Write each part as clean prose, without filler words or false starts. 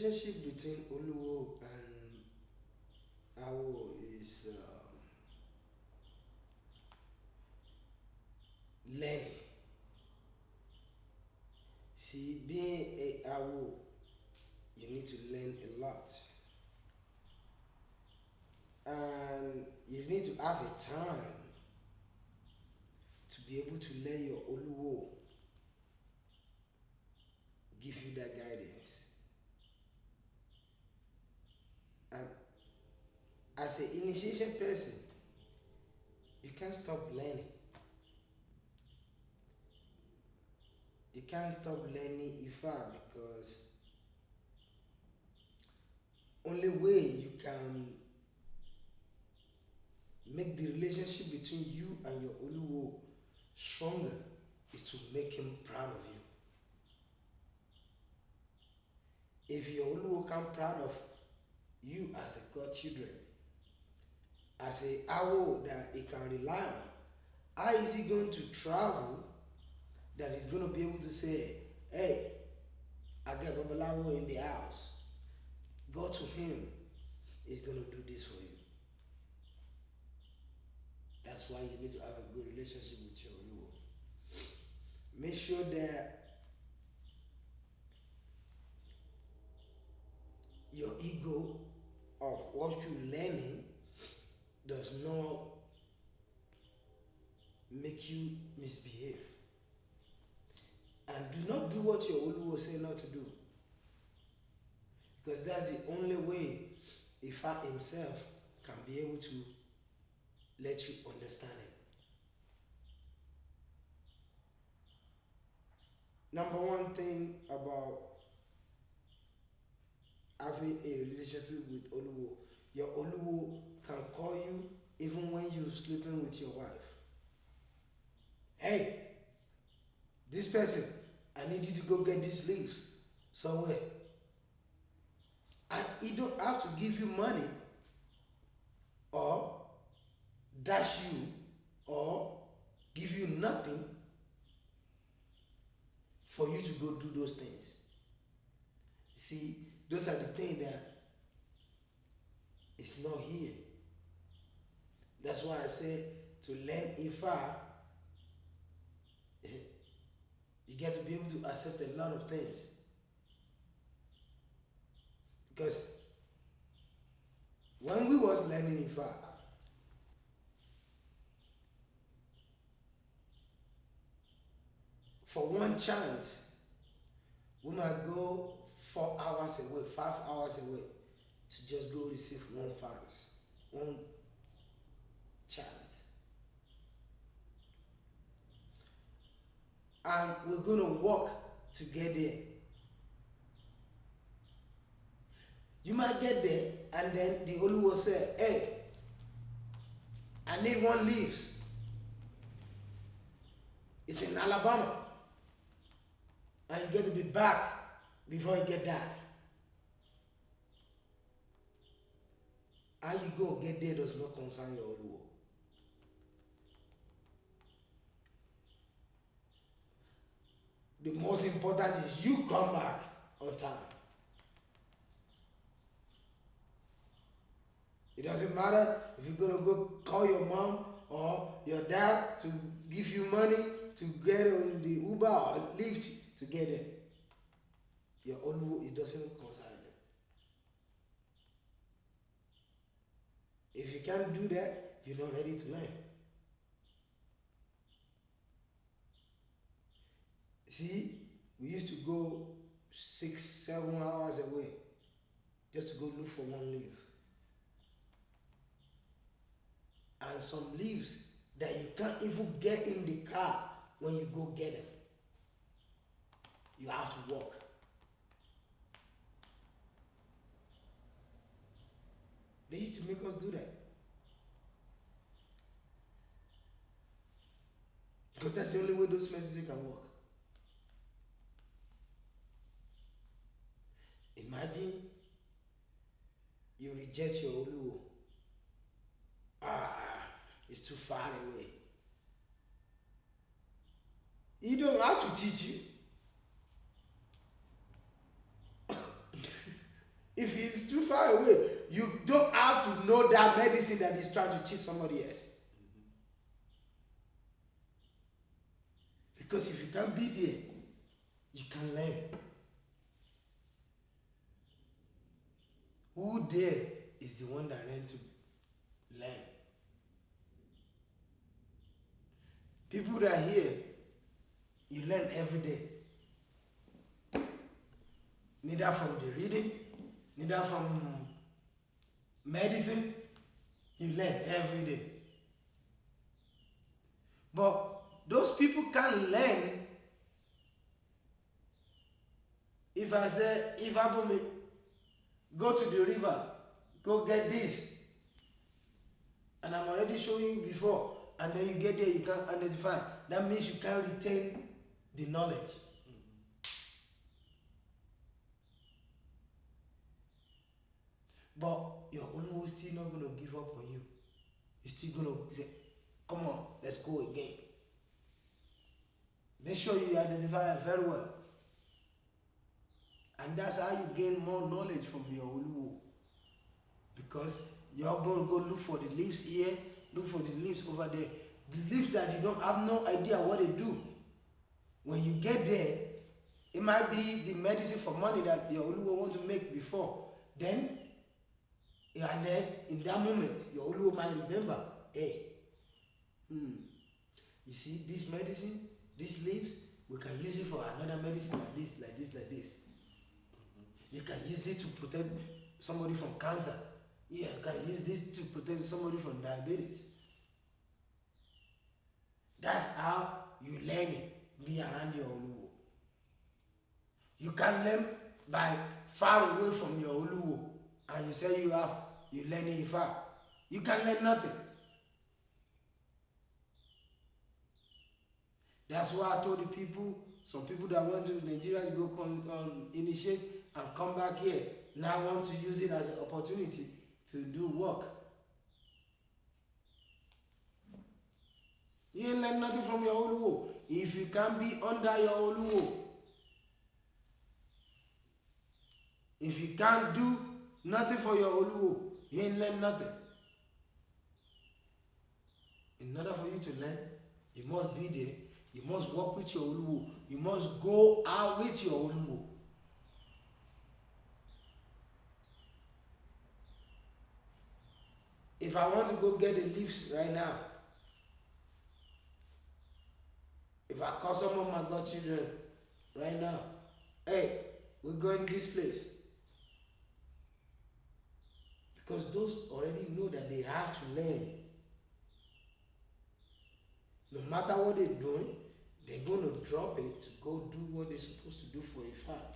relationship between Oluwo and Awo is learning. See, being a Awo, you need to learn a lot, and you need to have a time to be able to let your Oluwo give you that guidance. And as an initiation person, you can't stop learning. You can't stop learning Ifa because only way you can make the relationship between you and your Oluwo stronger is to make him proud of you. If your Oluwo come proud of you as a godchildren, as a Awo that he can rely on, how is he going to travel that he's going to be able to say, hey, I got Babalawo in the house. Go to him. He's going to do this for you. That's why you need to have a good relationship with your Oluwo. Make sure that your ego of what you're learning does not make you misbehave. And do not do what your Oluwo say not to do. Because that's the only way Ifa himself can be able to let you understand it. Number one thing about having a relationship with Oluwo, your Oluwo can call you even when you're sleeping with your wife. Hey, this person, I need you to go get these leaves somewhere. And he don't have to give you money or dash you or give you nothing for you to go do those things. See, those are the things that is not here. That's why I say to learn Ifa, you get to be able to accept a lot of things. Because when we was learning Ifa, for one chant, we might go 4 hours away, 5 hours away to just go receive one fans, one chant. And we're going to walk to get there. You might get there and then the Oluwo say, hey, I need one leaves. It's in Alabama. And you get to be back before you get dark. How you go get there does not concern your Oluwo. The most important is you come back on time. It doesn't matter if you're gonna go call your mom or your dad to give you money to get on the Uber or Lyft to get there. Your Oluwo, it doesn't concern you. If you can't do that, you're not ready to learn. See, we used to go 6, 7 hours away just to go look for one leaf. And some leaves that you can't even get in the car when you go get them. You have to walk. They used to make us do that. Because that's the only way those messages can work. Imagine you reject your Oluwo. It's too far away. He don't have to teach you. If he's too far away, you don't have to know that medicine that he's trying to teach somebody else. Because if you can't be there, you can learn. Who there is the one that learned to learn? People that are here, you learn every day. Neither from the reading, neither from medicine, you learn every day. But those people can learn. If I say, Ifabunmi, go to the river, go get this, and I'm already showing you before, and then you get there, you can't identify. That means you can't retain the knowledge. But your Oluwo is still not going to give up on you. He's still going to say, come on, let's go again. Make sure you identify it very well. And that's how you gain more knowledge from your Oluwo. Because you're going to go look for the leaves here, look for the leaves over there. The leaves that you don't have no idea what they do. When you get there, it might be the medicine for money that your Oluwo want to make before. Then, and then in that moment, your Oluwo might remember, hey, you see this medicine, these leaves, we can use it for another medicine like this, like this, like this. You can use this to protect somebody from cancer. Yeah, you can use this to protect somebody from diabetes. That's how you learn it. Be around your Oluwo. You can learn by far away from your Oluwo, and you say you learn it far. You can learn nothing. That's why I told the people, some people that went to Nigeria to go initiate and come back here, now want to use it as an opportunity to do work. You ain't learn nothing from your Oluwo. If you can't be under your Oluwo, if you can't do nothing for your Oluwo, you ain't learn nothing. In order for you to learn, you must be there. You must work with your Oluwo. You must go out with your Oluwo. If I want to go get the leaves right now, if I call some of my godchildren right now, hey, we're going this place. Because those already know that they have to learn. No matter what they're doing, they're going to drop it to go do what they're supposed to do for a fact.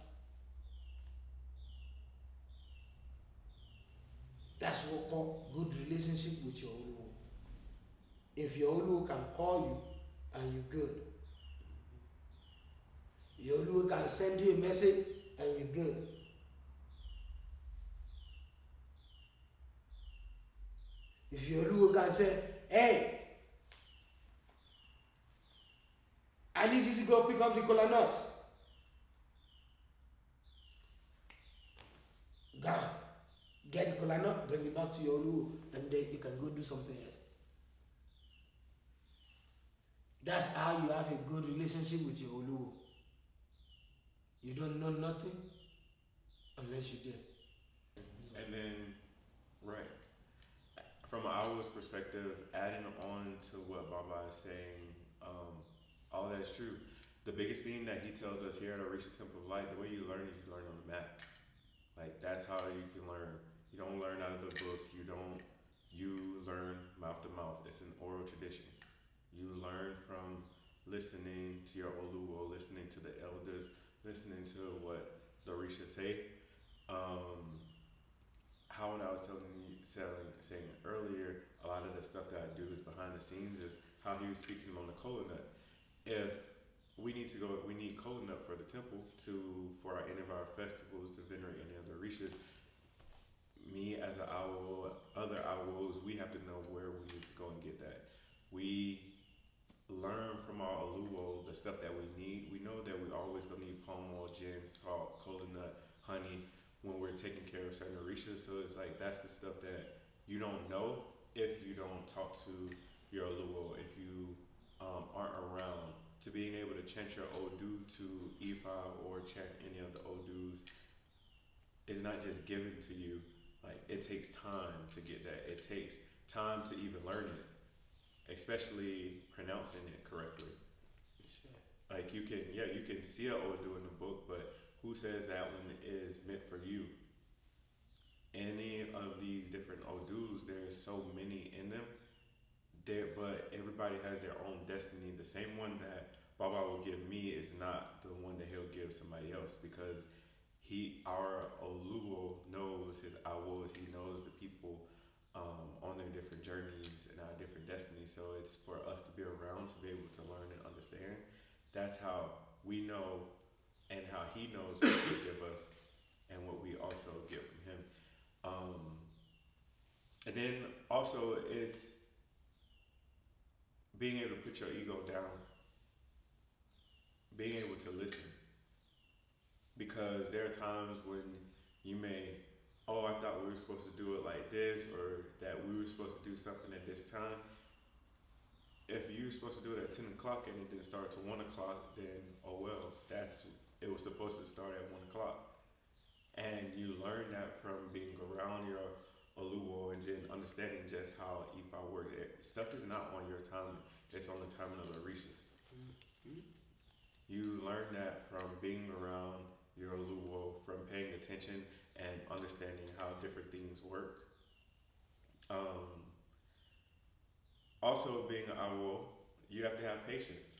That's what we call good relationship with your Oluwo. If your Oluwo can call you and you're good, your Oluwo can send you a message and you're good. If your Oluwo can say, hey, I need you to go pick up the kola nut. Go. Get the kola nut, bring it back to your Oluwo, and then you can go do something else. That's how you have a good relationship with your Oluwo. You don't know nothing unless you do. And then, right, from our perspective, adding on to what Baba is saying, all that's true. The biggest thing that he tells us here at Orisha Temple of Light, the way you learn is you learn on the mat. Like, that's how you can learn. You don't learn out of the book. You learn mouth to mouth. It's an oral tradition. You learn from listening to your Oluwo, listening to the elders, listening to what the Orisha say. How when I was saying earlier, a lot of the stuff that I do is behind the scenes is how he was speaking on the kola nut. If we need kola nut for the temple for any of our festivals to venerate any of the Orishas. Me as an owl, other owls, we have to know where we need to go and get that. We learn from our Oluwo the stuff that we need. We know that we always gonna need palm oil, gin, salt, kola nut, honey, when we're taking care of certain orishas. So it's like that's the stuff that you don't know if you don't talk to your Oluwo, if you aren't around. To being able to chant your Odu to Ifa or chant any of the Odus is not just given to you. Like it takes time to get that. It takes time to even learn it, especially pronouncing it correctly. Sure. Like you can see a Odu in the book, but who says that one is meant for you? Any of these different Odus, there's so many in them. There, but everybody has their own destiny. The same one that Baba will give me is not the one that he'll give somebody else because our Oluwo knows his awos. He knows the people on their different journeys and our different destinies. So it's for us to be around to be able to learn and understand. That's how we know and how he knows what to give us and what we also get from him. And then also it's being able to put your ego down, being able to listen. Because there are times when you may, oh, I thought we were supposed to do it like this, or that we were supposed to do something at this time. If you were supposed to do it at 10 o'clock and it didn't start till 1 o'clock, then oh well, it was supposed to start at 1 o'clock. And you learn that from being around your Oluwo and then understanding just how Ifa works. Stuff is not on your time, it's on the timing of the Orishas. Mm-hmm. You learn that from being around your Oluwo, from paying attention and understanding how different things work. Also, being an Awo, you have to have patience.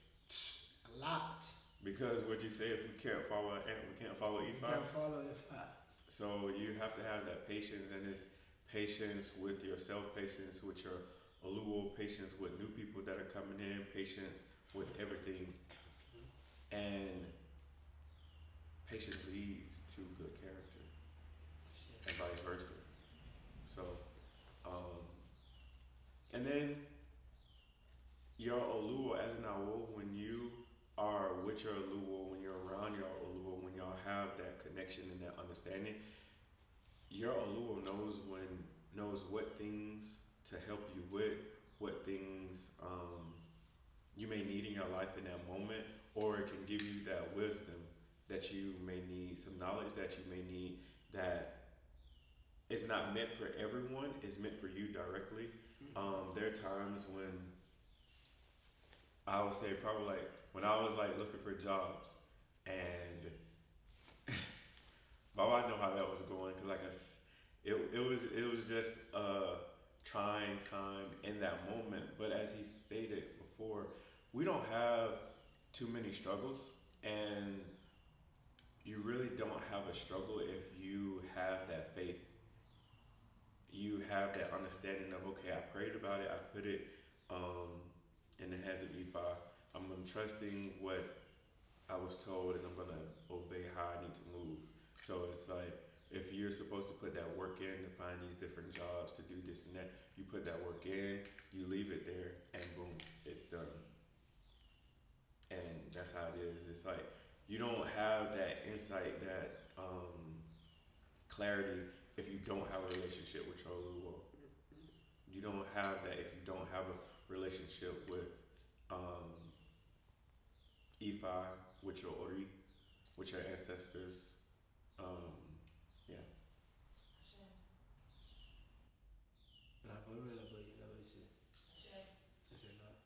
A lot. Because what you say, if we can't follow an ant, we can't follow You Ifa. can follow Ifa. So you have to have that patience, and it's patience with yourself, patience with your Oluwo, patience with new people that are coming in, patience with everything. And patience leads to good character, and vice versa. So, and then your Oluwo as an Awo, when you are with your Oluwo, when you're around your Oluwo, when y'all have that connection and that understanding, your Oluwo knows what things to help you with, what things you may need in your life in that moment, or it can give you that wisdom that you may need, some knowledge that you may need that it's not meant for everyone, it's meant for you directly. There are times when I would say probably like when I was like looking for jobs and Baba, I know how that was going because like it was just a trying time in that moment. But as he stated before, we don't have too many struggles, and you really don't have a struggle if you have that faith. You have that understanding of okay, I prayed about it, I put it in the hands of Ifa. I'm trusting what I was told, and I'm gonna obey how I need to move. So it's like if you're supposed to put that work in to find these different jobs to do this and that, you put that work in, you leave it there, and boom, it's done. And that's how it is. It's like you don't have that insight, that clarity if you don't have a relationship with your Oluwo. You don't have that if you don't have a relationship with Ifa, with your Ori, with your ancestors. Yeah. La Baba, you know, it's a lot.